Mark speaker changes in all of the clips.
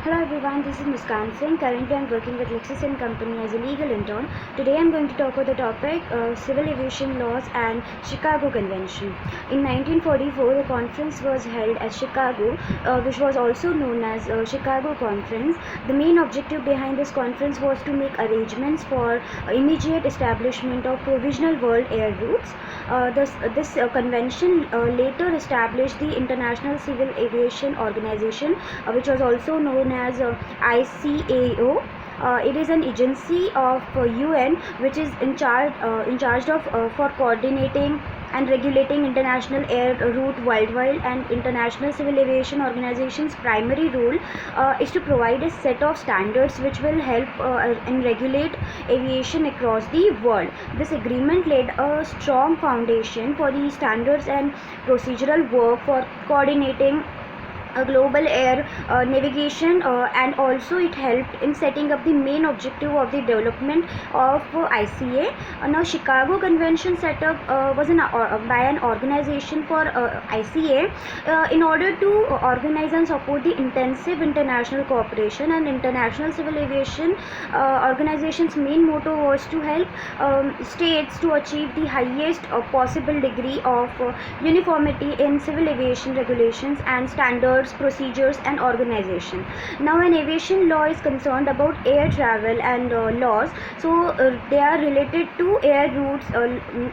Speaker 1: Hello everyone, this is Muskan Singh. Currently I'm working with Lexis & Company as a legal intern. Today I'm going to talk about the topic Civil Aviation Laws and Chicago Convention. In 1944, the conference was held at Chicago, which was also known as Chicago Conference. The main objective behind this conference was to make arrangements for immediate establishment of provisional world air routes. This convention later established the International Civil Aviation Organization, which was also known as ICAO. It is an agency of UN which is in charge of for coordinating and regulating international air route worldwide, and International Civil Aviation Organization's primary role is to provide a set of standards which will help and regulate aviation across the world. This agreement laid a strong foundation for the standards and procedural work for coordinating global air navigation, and also it helped in setting up the main objective of the development of ICA. Now Chicago Convention set up was by an organization for ICA in order to organize and support the intensive international cooperation, and International Civil Aviation Organization's main motto was to help states to achieve the highest possible degree of uniformity in civil aviation regulations and standards, procedures and organization. Now an aviation law is concerned about air travel and laws, so they are related to air routes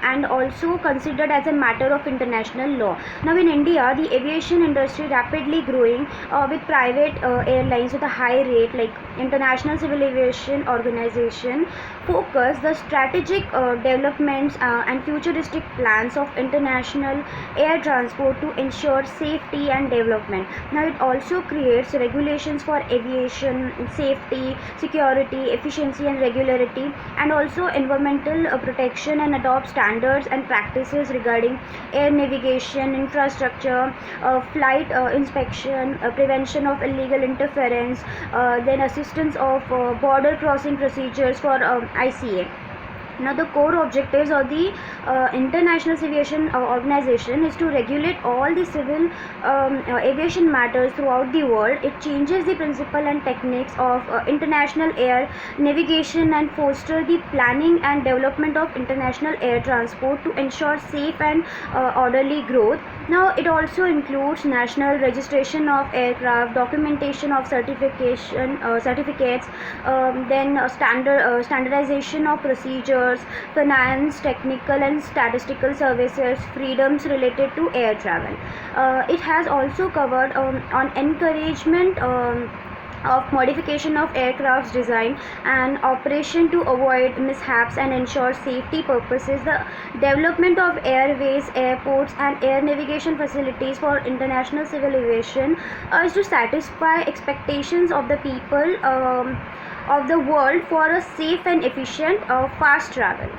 Speaker 1: and also considered as a matter of international law. Now in India, the aviation industry rapidly growing with private airlines with a high rate, like International Civil Aviation Organization focus the strategic developments and futuristic plans of international air transport to ensure safety and development. Now it also creates regulations for aviation safety, security, efficiency and regularity, and also environmental protection, and adopt standards and practices regarding air navigation, infrastructure, flight inspection, prevention of illegal interference, then assistance of border crossing procedures for ICA. Now the core objectives of the International Civil Aviation Organization is to regulate all the civil aviation matters throughout the world. It changes the principle and techniques of international air navigation and foster the planning and development of international air transport to ensure safe and orderly growth. Now it also includes national registration of aircraft, documentation of certificates, then standardization of procedures, finance, technical and statistical services, freedoms related to air travel. It has also covered on encouragement of modification of aircraft's design and operation to avoid mishaps and ensure safety purposes, the development of airways, airports and air navigation facilities for international civil aviation is to satisfy expectations of the people of the world for a safe and efficient fast travel.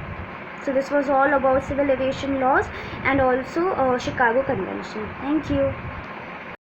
Speaker 1: So this was all about civil aviation laws and also Chicago Convention. Thank you.